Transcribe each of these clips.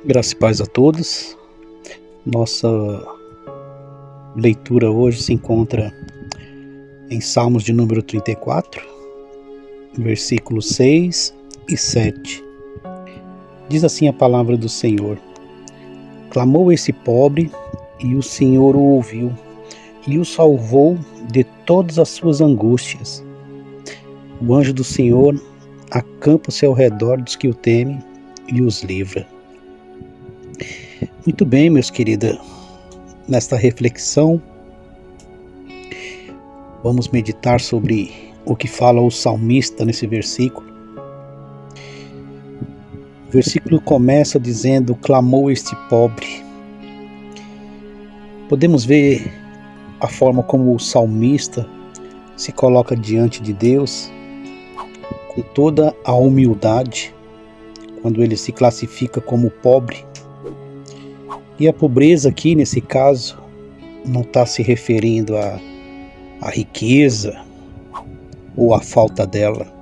Graça e paz a todos. Nossa leitura hoje se encontra em Salmos de número 34, versículos 6 e 7. Diz assim a palavra do Senhor: Clamou esse pobre, e o Senhor o ouviu, e o salvou de todas as suas angústias. O anjo do Senhor acampa-se ao redor dos que o temem e os livra. Muito bem, meus queridos, nesta reflexão, vamos meditar sobre o que fala o salmista nesse versículo. O versículo começa dizendo: clamou este pobre. Podemos ver a forma como o salmista se coloca diante de Deus, com toda a humildade, quando ele se classifica como pobre. E a pobreza aqui, nesse caso, não está se referindo à riqueza ou à falta dela,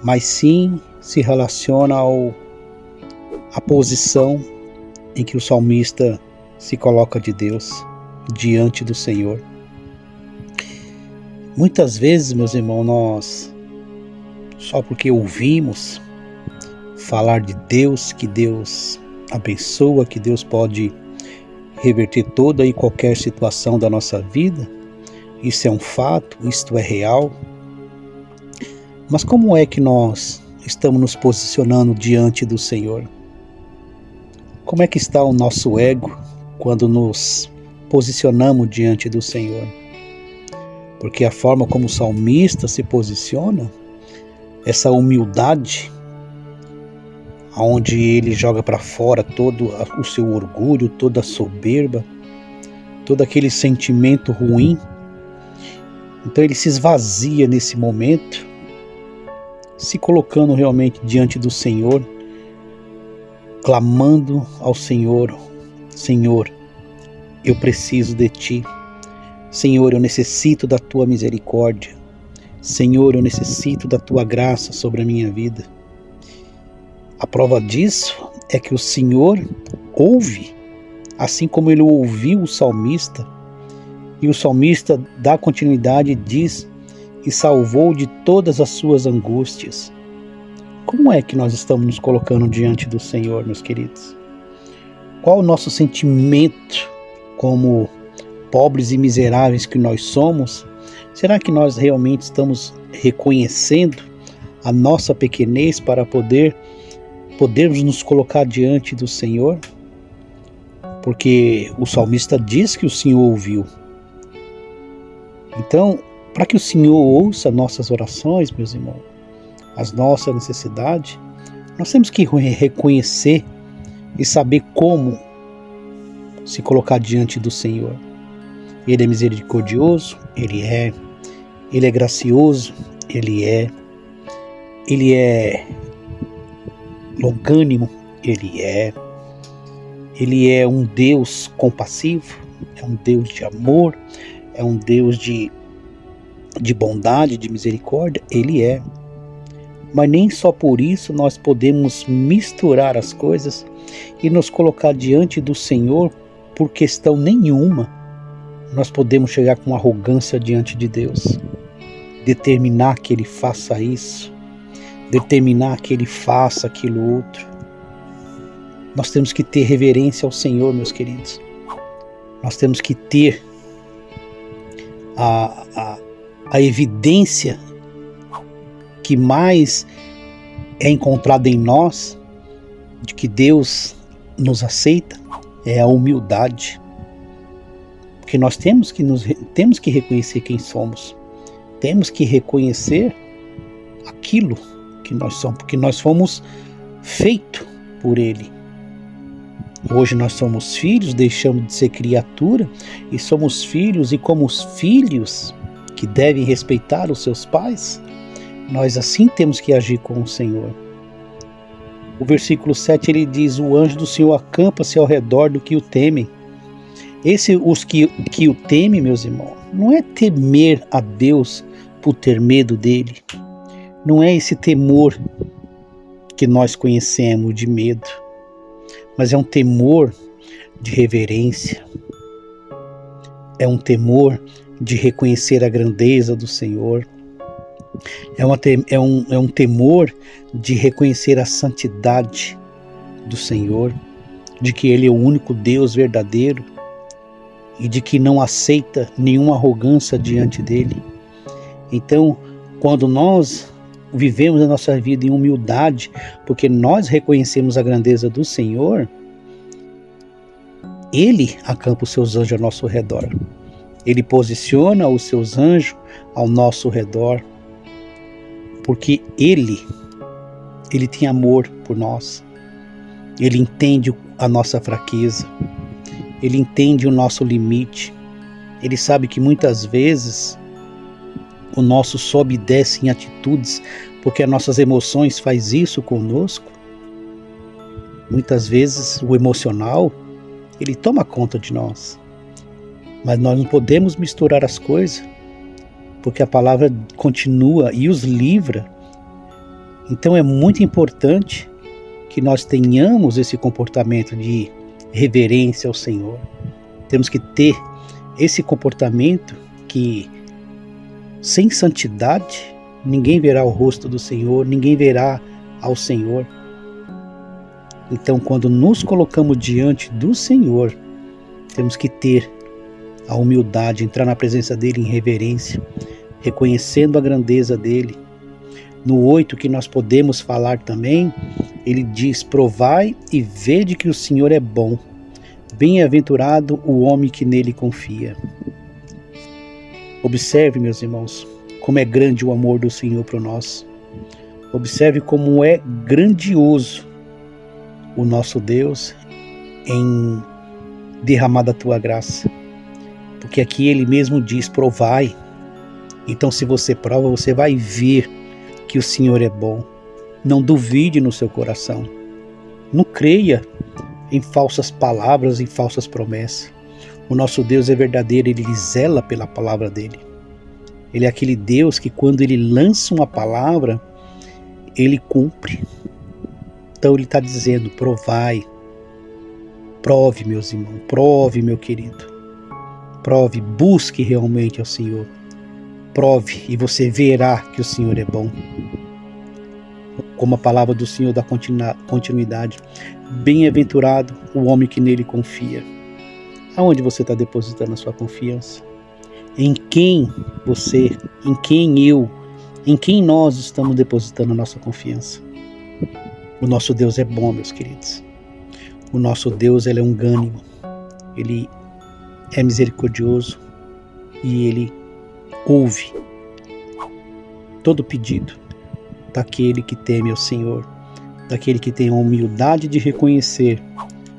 mas sim se relaciona à posição em que o salmista se coloca de Deus, diante do Senhor. Muitas vezes, meus irmãos, nós, só porque ouvimos falar de Deus, que Deus abençoa, que Deus pode reverter toda e qualquer situação da nossa vida, isso é um fato, isto é real. Mas como é que nós estamos nos posicionando diante do Senhor? Como é que está o nosso ego quando nos posicionamos diante do Senhor? Porque a forma como o salmista se posiciona, essa humildade, onde ele joga para fora todo o seu orgulho, toda a soberba, todo aquele sentimento ruim. Então ele se esvazia nesse momento, se colocando realmente diante do Senhor, clamando ao Senhor: Senhor, eu preciso de Ti. Senhor, eu necessito da Tua misericórdia. Senhor, eu necessito da Tua graça sobre a minha vida. A prova disso é que o Senhor ouve, assim como Ele ouviu o salmista, e o salmista dá continuidade e diz: e salvou de todas as suas angústias. Como é que nós estamos nos colocando diante do Senhor, meus queridos? Qual o nosso sentimento como pobres e miseráveis que nós somos? Será que nós realmente estamos reconhecendo a nossa pequenez para podermos nos colocar diante do Senhor? Porque o salmista diz que o Senhor ouviu. Então, para que o Senhor ouça nossas orações, meus irmãos, as nossas necessidades, nós temos que reconhecer e saber como se colocar diante do Senhor. Ele é misericordioso, Ele é gracioso, Ele é longânimo, Ele é um Deus compassivo, é um Deus de amor, é um Deus de bondade, de misericórdia, Ele é. Mas nem só por isso nós podemos misturar as coisas e nos colocar diante do Senhor por questão nenhuma. Nós podemos chegar com arrogância diante de Deus, determinar que Ele faça isso, determinar que Ele faça aquilo outro. Nós temos que ter reverência ao Senhor, meus queridos. Nós temos que ter a evidência que mais é encontrada em nós, de que Deus nos aceita, é a humildade. Porque nós temos que reconhecer quem somos. Temos que reconhecer aquilo que nós somos, porque nós fomos feitos por Ele. Hoje nós somos filhos, deixamos de ser criatura e somos filhos, e como os filhos que devem respeitar os seus pais, nós assim temos que agir com o Senhor. O versículo 7 ele diz: o anjo do Senhor acampa-se ao redor do que o temem. Os que o temem, meus irmãos, não é temer a Deus por ter medo dele. Não é esse temor que nós conhecemos de medo. mas é um temor de reverência, é um temor de reconhecer a grandeza do Senhor, é um temor de reconhecer a santidade do Senhor, de que Ele é o único Deus verdadeiro e de que não aceita nenhuma arrogância diante dEle. Então, quando nós vivemos a nossa vida em humildade, porque nós reconhecemos a grandeza do Senhor, Ele acampa os seus anjos ao nosso redor. Ele posiciona os seus anjos ao nosso redor, porque Ele tem amor por nós. Ele entende a nossa fraqueza. Ele entende o nosso limite. Ele sabe que muitas vezes o nosso sobe e desce em atitudes, porque as nossas emoções faz isso conosco. Muitas vezes o emocional, ele toma conta de nós. Mas nós não podemos misturar as coisas, porque a palavra continua e os livra. Então é muito importante que nós tenhamos esse comportamento de reverência ao Senhor. Temos que ter esse comportamento que, sem santidade, ninguém verá o rosto do Senhor, ninguém verá ao Senhor. Então, quando nos colocamos diante do Senhor, temos que ter a humildade, entrar na presença dEle em reverência, reconhecendo a grandeza dEle. No 8 que nós podemos falar também, ele diz: provai e vede que o Senhor é bom, bem-aventurado o homem que nele confia. Observe, meus irmãos, como é grande o amor do Senhor por nós. Observe como é grandioso o nosso Deus em derramar da tua graça. Porque aqui ele mesmo diz: provai. Então, se você prova, você vai ver que o Senhor é bom. Não duvide no seu coração. Não creia em falsas palavras, em falsas promessas. O nosso Deus é verdadeiro, Ele zela pela palavra dEle. Ele é aquele Deus que, quando Ele lança uma palavra, Ele cumpre. Então Ele está dizendo: provai. Prove, meus irmãos, prove, meu querido. Prove, busque realmente ao Senhor. Prove e você verá que o Senhor é bom. Como a palavra do Senhor dá continuidade. Bem-aventurado o homem que nele confia. Aonde você está depositando a sua confiança? Em quem você, em quem eu, em quem nós estamos depositando a nossa confiança? O nosso Deus é bom, meus queridos. O nosso Deus, ele é longânimo. Ele é misericordioso e ele ouve todo pedido daquele que teme ao Senhor, daquele que tem a humildade de reconhecer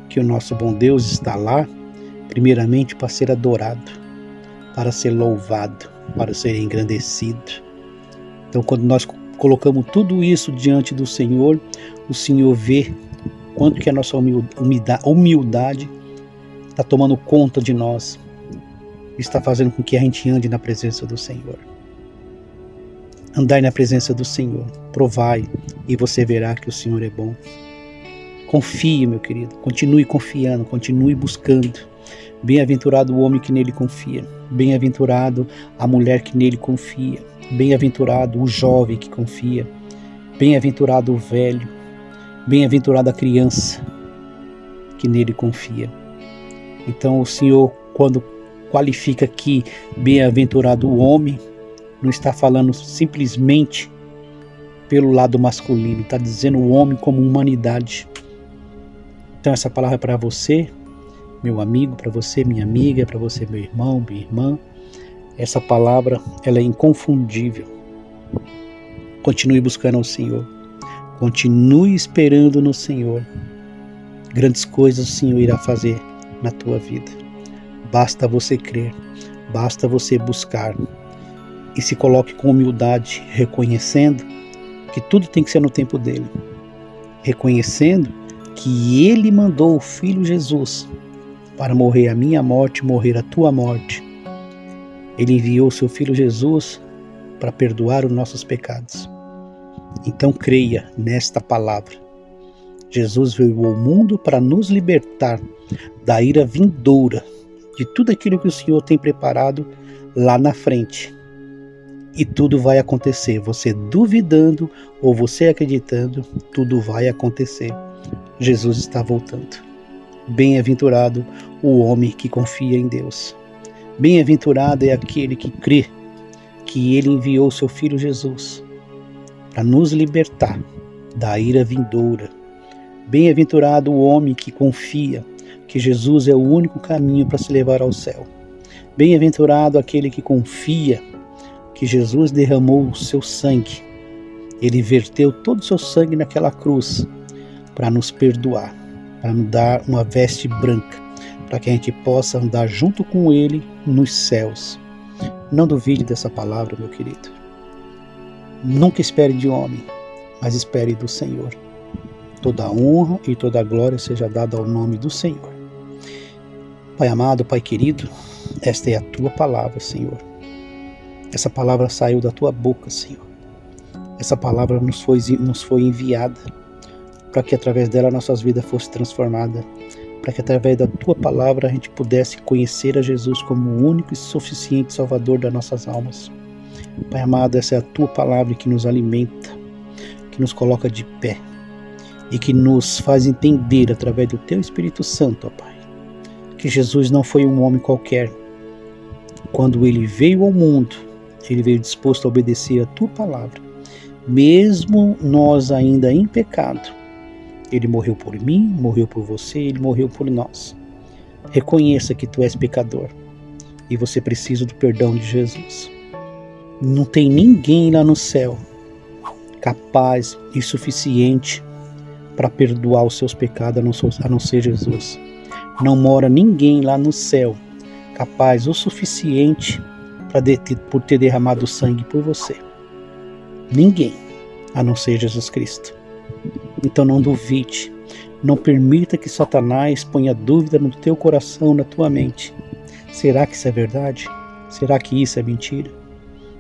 que o nosso bom Deus está lá, primeiramente para ser adorado, para ser louvado, para ser engrandecido. Então, quando nós colocamos tudo isso diante do Senhor, o Senhor vê quanto que a nossa humildade está tomando conta de nós, está fazendo com que a gente ande na presença do Senhor. Andai na presença do Senhor, provai e você verá que o Senhor é bom. Confie, meu querido, continue confiando, continue buscando. Bem-aventurado o homem que nele confia, bem-aventurado a mulher que nele confia, bem-aventurado o jovem que confia, bem-aventurado o velho, bem-aventurada a criança que nele confia. Então o Senhor, quando qualifica aqui bem-aventurado o homem, não está falando simplesmente pelo lado masculino, está dizendo o homem como humanidade. Então essa palavra é para você, meu amigo, para você, minha amiga, para você, meu irmão, minha irmã. Essa palavra, ela é inconfundível. Continue buscando ao Senhor. Continue esperando no Senhor. Grandes coisas o Senhor irá fazer na tua vida. Basta você crer, basta você buscar. E se coloque com humildade, reconhecendo que tudo tem que ser no tempo dele. Reconhecendo que ele mandou o Filho Jesus para morrer a minha morte, morrer a tua morte. Ele enviou o seu Filho Jesus para perdoar os nossos pecados. Então creia nesta palavra Jesus veio ao mundo para nos libertar da ira vindoura, de tudo aquilo que o Senhor tem preparado lá na frente. E tudo vai acontecer, você duvidando ou você acreditando, tudo vai acontecer. Jesus está voltando. Bem-aventurado o homem que confia em Deus. Bem-aventurado é aquele que crê que Ele enviou seu Filho Jesus para nos libertar da ira vindoura. Bem-aventurado o homem que confia que Jesus é o único caminho para se levar ao céu. Bem-aventurado aquele que confia que Jesus derramou o seu sangue. Ele verteu todo o seu sangue naquela cruz para nos perdoar, para nos dar uma veste branca, para que a gente possa andar junto com Ele nos céus. Não duvide dessa palavra, meu querido. Nunca espere de homem, mas espere do Senhor. Toda a honra e toda a glória seja dada ao nome do Senhor. Pai amado, Pai querido, esta é a Tua palavra, Senhor. Essa palavra saiu da Tua boca, Senhor. Essa palavra nos foi enviada para que através dela nossas vidas fossem transformadas, para que através da Tua palavra a gente pudesse conhecer a Jesus como o único e suficiente Salvador das nossas almas. Pai amado, essa é a Tua palavra que nos alimenta, que nos coloca de pé e que nos faz entender através do Teu Espírito Santo, ó Pai, que Jesus não foi um homem qualquer. Quando Ele veio ao mundo, Ele veio disposto a obedecer a Tua palavra. Mesmo nós ainda em pecado, Ele morreu por mim, morreu por você, Ele morreu por nós. Reconheça que tu és pecador e você precisa do perdão de Jesus. Não tem ninguém lá no céu capaz e suficiente para perdoar os seus pecados a não ser Jesus. Não mora ninguém lá no céu capaz o suficiente por ter derramado sangue por você. Ninguém, a não ser Jesus Cristo. Então não duvide, não permita que Satanás ponha dúvida no teu coração, na tua mente. Será que isso é verdade? Será que isso é mentira?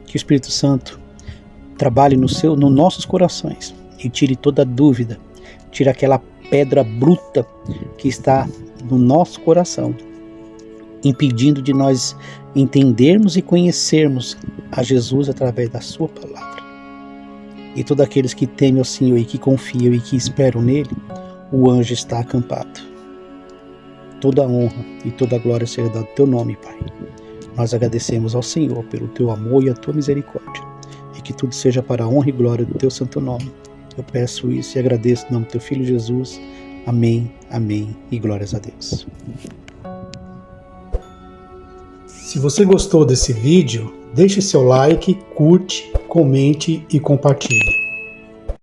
Que o Espírito Santo trabalhe nos nossos corações e tire toda dúvida, tire aquela pedra bruta que está no nosso coração, impedindo de nós entendermos e conhecermos a Jesus através da sua palavra. E todos aqueles que temem ao Senhor e que confiam e que esperam nele, o anjo está acampado. Toda a honra e toda a glória seja dada ao teu nome, Pai. Nós agradecemos ao Senhor pelo teu amor e a tua misericórdia, e que tudo seja para a honra e glória do teu santo nome. Eu peço isso e agradeço em nome do teu Filho Jesus. Amém, amém e glórias a Deus. Se você gostou desse vídeo, deixe seu like, curte, comente e compartilhe.